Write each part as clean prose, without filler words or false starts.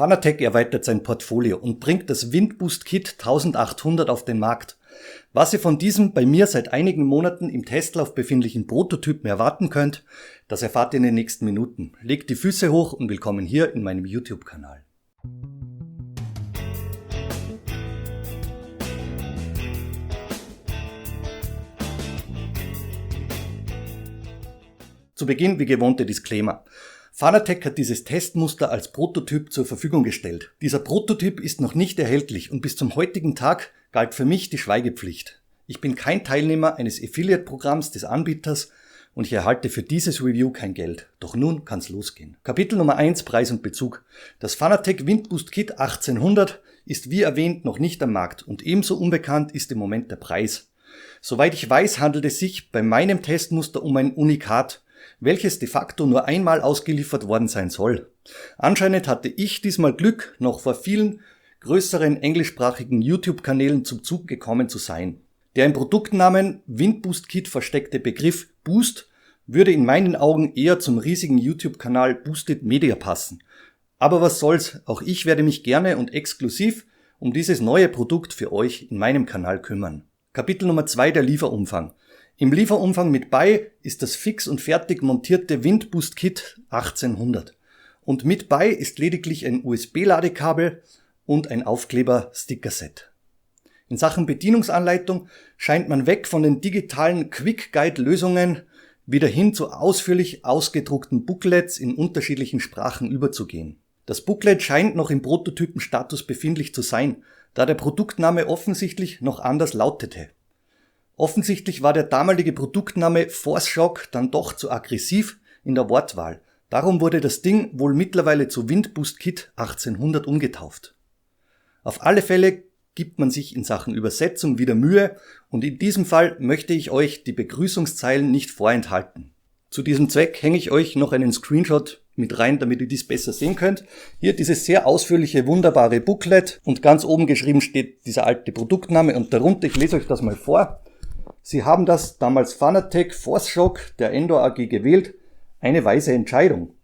Fanatec erweitert sein Portfolio und bringt das Windboost Kit 1800 auf den Markt. Was ihr von diesem bei mir seit einigen Monaten im Testlauf befindlichen Prototypen erwarten könnt, das erfahrt ihr in den nächsten Minuten. Legt die Füße hoch und willkommen hier in meinem YouTube-Kanal. Zu Beginn wie gewohnt der Disclaimer. Fanatec hat dieses Testmuster als Prototyp zur Verfügung gestellt. Dieser Prototyp ist noch nicht erhältlich und bis zum heutigen Tag galt für mich die Schweigepflicht. Ich bin kein Teilnehmer eines Affiliate-Programms des Anbieters und ich erhalte für dieses Review kein Geld. Doch nun kann's losgehen. Kapitel Nummer 1, Preis und Bezug. Das Fanatec Windboost Kit 1800 ist wie erwähnt noch nicht am Markt und ebenso unbekannt ist im Moment der Preis. Soweit ich weiß, handelt es sich bei meinem Testmuster um ein Unikat, welches de facto nur einmal ausgeliefert worden sein soll. Anscheinend hatte ich diesmal Glück, noch vor vielen größeren englischsprachigen YouTube-Kanälen zum Zug gekommen zu sein. Der im Produktnamen Windboost Kit versteckte Begriff Boost würde in meinen Augen eher zum riesigen YouTube-Kanal Boosted Media passen. Aber was soll's, auch ich werde mich gerne und exklusiv um dieses neue Produkt für euch in meinem Kanal kümmern. Kapitel Nummer 2, der Lieferumfang. Im Lieferumfang mit bei ist das fix und fertig montierte Windboost Kit 1800. Und mit bei ist lediglich ein USB-Ladekabel und ein Aufkleber-Sticker-Set. In Sachen Bedienungsanleitung scheint man weg von den digitalen Quick-Guide-Lösungen wieder hin zu ausführlich ausgedruckten Booklets in unterschiedlichen Sprachen überzugehen. Das Booklet scheint noch im Prototypenstatus befindlich zu sein, da der Produktname offensichtlich noch anders lautete. Offensichtlich war der damalige Produktname Force Shock dann doch zu aggressiv in der Wortwahl. Darum wurde das Ding wohl mittlerweile zu Windboost Kit 1800 umgetauft. Auf alle Fälle gibt man sich in Sachen Übersetzung wieder Mühe und in diesem Fall möchte ich euch die Begrüßungszeilen nicht vorenthalten. Zu diesem Zweck hänge ich euch noch einen Screenshot mit rein, damit ihr dies besser sehen könnt. Hier dieses sehr ausführliche, wunderbare Booklet und ganz oben geschrieben steht dieser alte Produktname und darunter, ich lese euch das mal vor. Sie haben das damals Fanatec Force Shock der Endor AG gewählt. Eine weise Entscheidung.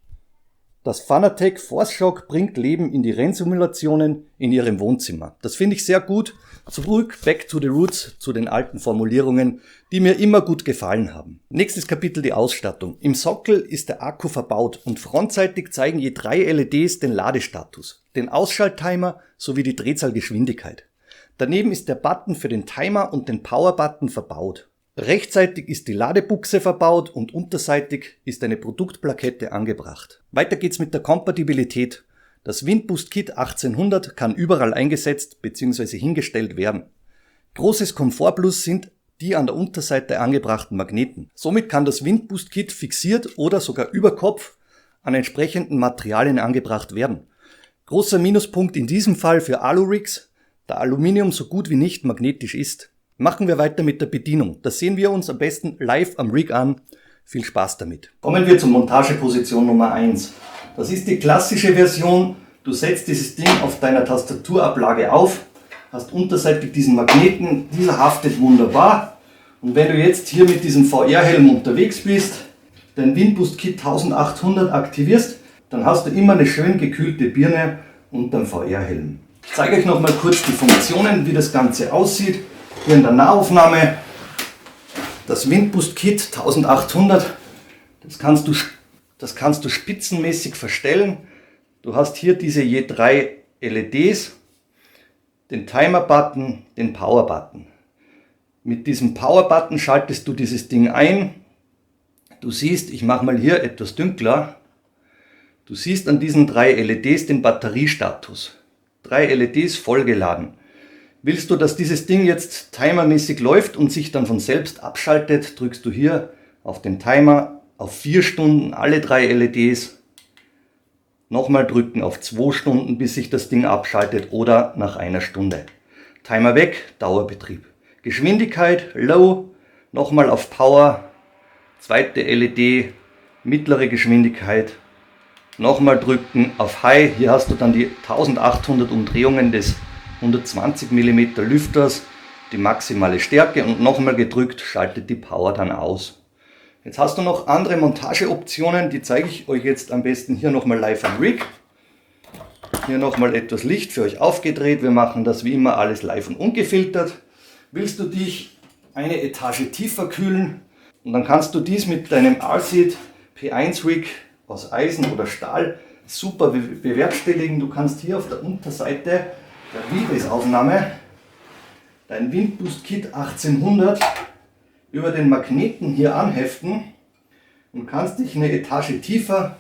Das Fanatec Force Shock bringt Leben in die Rennsimulationen in Ihrem Wohnzimmer. Das finde ich sehr gut. Zurück, back to the roots, zu den alten Formulierungen, die mir immer gut gefallen haben. Nächstes Kapitel, die Ausstattung. Im Sockel ist der Akku verbaut und frontseitig zeigen je 3 LEDs den Ladestatus, den Ausschalttimer sowie die Drehzahlgeschwindigkeit. Daneben ist der Button für den Timer und den Power-Button verbaut. Rechtsseitig ist die Ladebuchse verbaut und unterseitig ist eine Produktplakette angebracht. Weiter geht's mit der Kompatibilität. Das Windboost Kit 1800 kann überall eingesetzt bzw. hingestellt werden. Großes Komfortplus sind die an der Unterseite angebrachten Magneten. Somit kann das Windboost Kit fixiert oder sogar über Kopf an entsprechenden Materialien angebracht werden. Großer Minuspunkt in diesem Fall für Alu-Rigs, da Aluminium so gut wie nicht magnetisch ist. Machen wir weiter mit der Bedienung. Das sehen wir uns am besten live am Rig an. Viel Spaß damit. Kommen wir zur Montageposition Nummer 1. Das ist die klassische Version. Du setzt dieses Ding auf deiner Tastaturablage auf, hast unterseitig diesen Magneten, dieser haftet wunderbar. Und wenn du jetzt hier mit diesem VR-Helm unterwegs bist, dein Windboost Kit 1800 aktivierst, dann hast du immer eine schön gekühlte Birne unterm VR-Helm. Ich zeige euch noch mal kurz die Funktionen, wie das Ganze aussieht. Hier in der Nahaufnahme das Windboost Kit 1800, das kannst du spitzenmäßig verstellen. Du hast hier diese je 3 LEDs, den Timer-Button, den Power-Button. Mit diesem Power-Button schaltest du dieses Ding ein. Du siehst, ich mache mal hier etwas dunkler, du siehst an diesen 3 LEDs den Batteriestatus. 3 LEDs vollgeladen. Willst du, dass dieses Ding jetzt timermäßig läuft und sich dann von selbst abschaltet, drückst du hier auf den Timer auf 4 Stunden alle 3 LEDs. Nochmal drücken auf 2 Stunden, bis sich das Ding abschaltet oder nach 1 Stunde. Timer weg, Dauerbetrieb. Geschwindigkeit, Low, nochmal auf Power, zweite LED, mittlere Geschwindigkeit. Nochmal drücken auf High, hier hast du dann die 1800 Umdrehungen des 120 mm Lüfters, die maximale Stärke und nochmal gedrückt schaltet die Power dann aus. Jetzt hast du noch andere Montageoptionen, die zeige ich euch jetzt am besten hier nochmal live am Rig. Hier nochmal etwas Licht für euch aufgedreht. Wir machen das wie immer alles live und ungefiltert. Willst du dich eine Etage tiefer kühlen? Und dann kannst du dies mit deinem Alsid P1 Rig aus Eisen oder Stahl super bewerkstelligen. Du kannst hier auf der Unterseite der Wheelbase-Aufnahme dein Windboost Kit 1800 über den Magneten hier anheften und kannst dich eine Etage tiefer,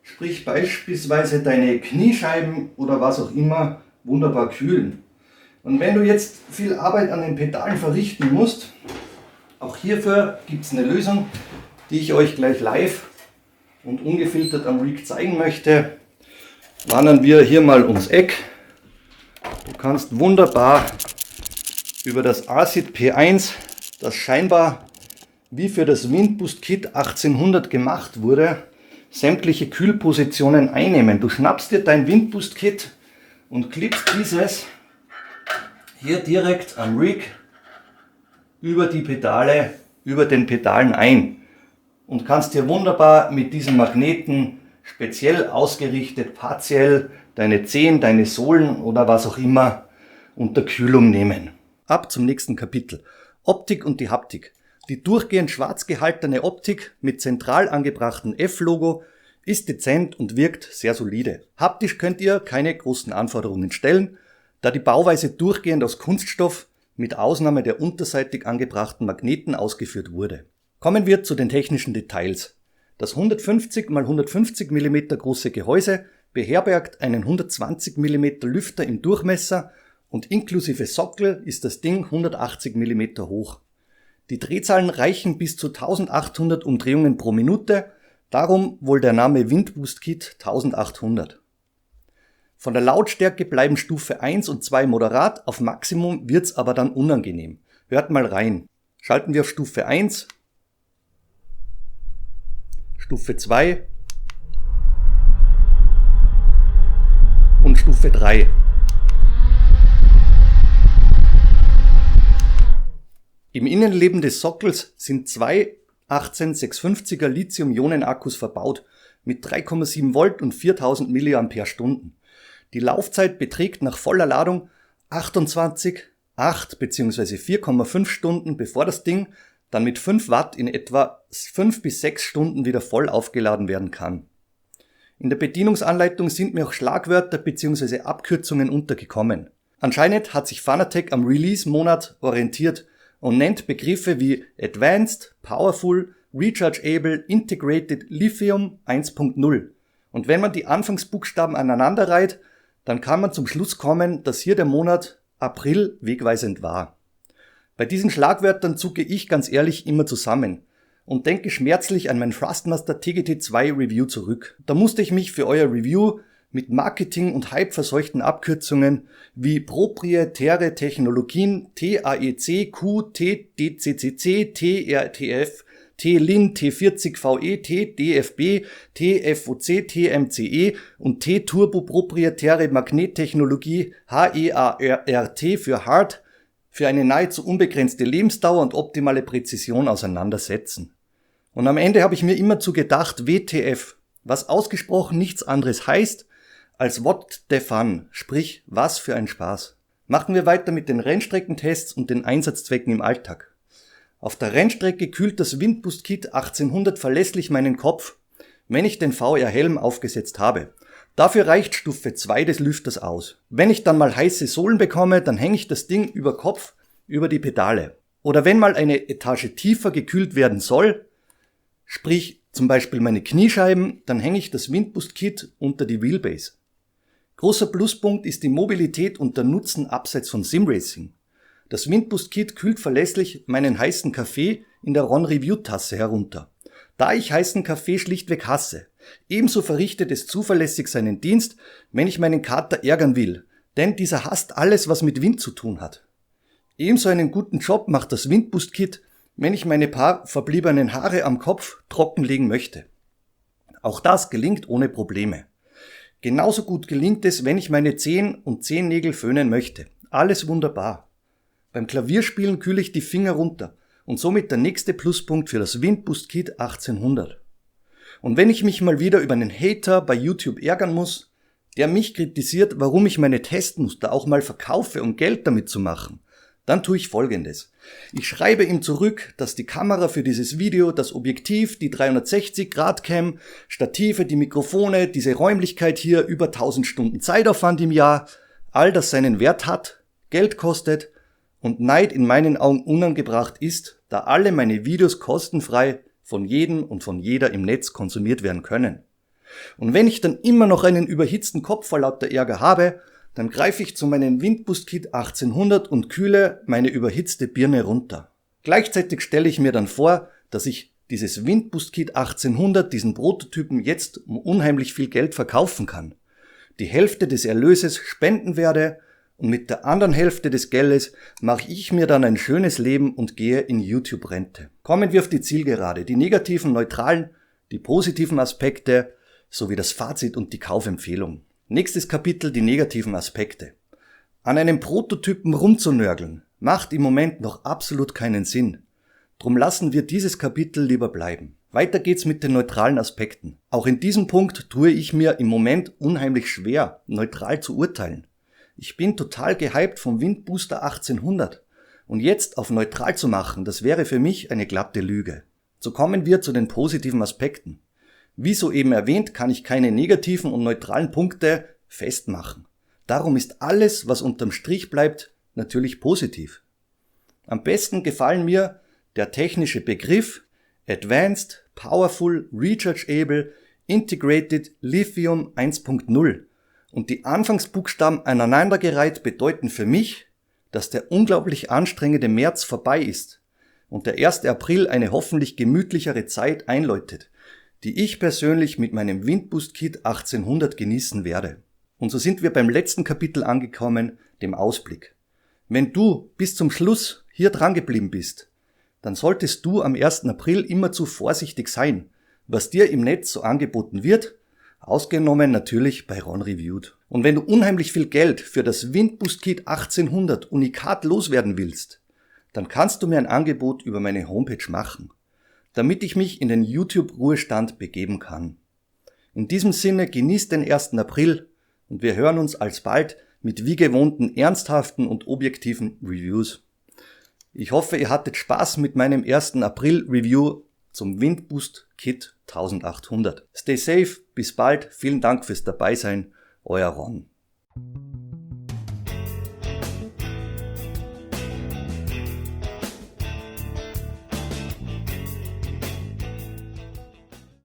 sprich beispielsweise deine Kniescheiben oder was auch immer, wunderbar kühlen. Und wenn du jetzt viel Arbeit an den Pedalen verrichten musst, auch hierfür gibt es eine Lösung, die ich euch gleich live und ungefiltert am Rig zeigen möchte. Wandern wir hier mal ums Eck. Du kannst wunderbar über das Alsid P1, das scheinbar wie für das Windboost Kit 1800 gemacht wurde, sämtliche Kühlpositionen einnehmen. Du schnappst dir dein Windboost Kit und klippst dieses hier direkt am Rig über die Pedale, über den Pedalen ein und kannst dir wunderbar mit diesem Magneten speziell ausgerichtet partiell deine Zehen, deine Sohlen oder was auch immer unter Kühlung nehmen. Ab zum nächsten Kapitel. Optik und die Haptik. Die durchgehend schwarz gehaltene Optik mit zentral angebrachtem F-Logo ist dezent und wirkt sehr solide. Haptisch könnt ihr keine großen Anforderungen stellen, da die Bauweise durchgehend aus Kunststoff mit Ausnahme der unterseitig angebrachten Magneten ausgeführt wurde. Kommen wir zu den technischen Details. Das 150 x 150 mm große Gehäuse beherbergt einen 120 mm Lüfter im Durchmesser und inklusive Sockel ist das Ding 180 mm hoch. Die Drehzahlen reichen bis zu 1800 Umdrehungen pro Minute, darum wohl der Name Windboost Kit 1800. Von der Lautstärke bleiben Stufe 1 und 2 moderat, auf Maximum wird's aber dann unangenehm. Hört mal rein. Schalten wir auf Stufe 1, Stufe 2 und Stufe 3. Im Innenleben des Sockels sind zwei 18650er Lithium-Ionen-Akkus verbaut mit 3,7 Volt und 4000 mAh. Die Laufzeit beträgt nach voller Ladung 28, 8 bzw. 4,5 Stunden, bevor das Ding dann mit 5 Watt in etwa 5 bis 6 Stunden wieder voll aufgeladen werden kann. In der Bedienungsanleitung sind mir auch Schlagwörter bzw. Abkürzungen untergekommen. Anscheinend hat sich Fanatec am Release-Monat orientiert und nennt Begriffe wie Advanced, Powerful, Rechargeable, Integrated Lithium 1.0. Und wenn man die Anfangsbuchstaben aneinander reiht, dann kann man zum Schluss kommen, dass hier der Monat April wegweisend war. Bei diesen Schlagwörtern zucke ich ganz ehrlich immer zusammen und denke schmerzlich an mein Thrustmaster TGT2 Review zurück. Da musste ich mich für euer Review mit Marketing- und Hype-verseuchten Abkürzungen wie proprietäre Technologien TAEC, QTDCCC, TRTF, T-Lin, T40VE, TDFB, TFOC, TMCE und T-Turbo proprietäre Magnettechnologie HEART für Hard für eine nahezu unbegrenzte Lebensdauer und optimale Präzision auseinandersetzen. Und am Ende habe ich mir immer zu gedacht, WTF, was ausgesprochen nichts anderes heißt als What the Fun, sprich, was für ein Spaß. Machen wir weiter mit den Rennstreckentests und den Einsatzzwecken im Alltag. Auf der Rennstrecke kühlt das Windboost Kit 1800 verlässlich meinen Kopf, wenn ich den VR-Helm aufgesetzt habe. Dafür reicht Stufe 2 des Lüfters aus. Wenn ich dann mal heiße Sohlen bekomme, dann hänge ich das Ding über Kopf über die Pedale. Oder wenn mal eine Etage tiefer gekühlt werden soll, sprich zum Beispiel meine Kniescheiben, dann hänge ich das Windboost Kit unter die Wheelbase. Großer Pluspunkt ist die Mobilität und der Nutzen abseits von Simracing. Das Windboost Kit kühlt verlässlich meinen heißen Kaffee in der Ron Review Tasse herunter. Da ich heißen Kaffee schlichtweg hasse. Ebenso verrichtet es zuverlässig seinen Dienst, wenn ich meinen Kater ärgern will, denn dieser hasst alles, was mit Wind zu tun hat. Ebenso einen guten Job macht das Windboost Kit, wenn ich meine paar verbliebenen Haare am Kopf trockenlegen möchte. Auch das gelingt ohne Probleme. Genauso gut gelingt es, wenn ich meine Zehen und Zehennägel föhnen möchte. Alles wunderbar. Beim Klavierspielen kühle ich die Finger runter und somit der nächste Pluspunkt für das Windboost Kit 1800. Und wenn ich mich mal wieder über einen Hater bei YouTube ärgern muss, der mich kritisiert, warum ich meine Testmuster auch mal verkaufe, um Geld damit zu machen, dann tue ich Folgendes. Ich schreibe ihm zurück, dass die Kamera für dieses Video, das Objektiv, die 360-Grad-Cam, Stative, die Mikrofone, diese Räumlichkeit hier, über 1000 Stunden Zeitaufwand im Jahr, all das seinen Wert hat, Geld kostet und Neid in meinen Augen unangebracht ist, da alle meine Videos kostenfrei von jedem und von jeder im Netz konsumiert werden können. Und wenn ich dann immer noch einen überhitzten Kopf vor lauter Ärger habe, dann greife ich zu meinem Windboost Kit 1800 und kühle meine überhitzte Birne runter. Gleichzeitig stelle ich mir dann vor, dass ich dieses Windboost Kit 1800, diesen Prototypen, jetzt um unheimlich viel Geld verkaufen kann. Die Hälfte des Erlöses spenden werde und mit der anderen Hälfte des Geldes mache ich mir dann ein schönes Leben und gehe in YouTube-Rente. Kommen wir auf die Zielgerade, die negativen, neutralen, die positiven Aspekte sowie das Fazit und die Kaufempfehlung. Nächstes Kapitel, die negativen Aspekte. An einem Prototypen rumzunörgeln macht im Moment noch absolut keinen Sinn. Drum lassen wir dieses Kapitel lieber bleiben. Weiter geht's mit den neutralen Aspekten. Auch in diesem Punkt tue ich mir im Moment unheimlich schwer, neutral zu urteilen. Ich bin total gehypt vom Windbooster 1800 und jetzt auf neutral zu machen, das wäre für mich eine glatte Lüge. So kommen wir zu den positiven Aspekten. Wie soeben erwähnt, kann ich keine negativen und neutralen Punkte festmachen. Darum ist alles, was unterm Strich bleibt, natürlich positiv. Am besten gefallen mir der technische Begriff Advanced, Powerful, Rechargeable, Integrated Lithium 1.0 und die Anfangsbuchstaben aneinandergereiht bedeuten für mich, dass der unglaublich anstrengende März vorbei ist und der 1. April eine hoffentlich gemütlichere Zeit einläutet, die ich persönlich mit meinem Windboost Kit 1800 genießen werde. Und so sind wir beim letzten Kapitel angekommen, dem Ausblick. Wenn du bis zum Schluss hier dran geblieben bist, dann solltest du am 1. April immerzu vorsichtig sein, was dir im Netz so angeboten wird, ausgenommen natürlich bei Ron Reviewed. Und wenn du unheimlich viel Geld für das Windboost Kit 1800 unikat loswerden willst, dann kannst du mir ein Angebot über meine Homepage machen, damit ich mich in den YouTube-Ruhestand begeben kann. In diesem Sinne genießt den 1. April und wir hören uns alsbald mit wie gewohnten ernsthaften und objektiven Reviews. Ich hoffe, ihr hattet Spaß mit meinem 1. April-Review zum Windboost Kit 1800. Stay safe, bis bald, vielen Dank fürs Dabeisein, euer Ron.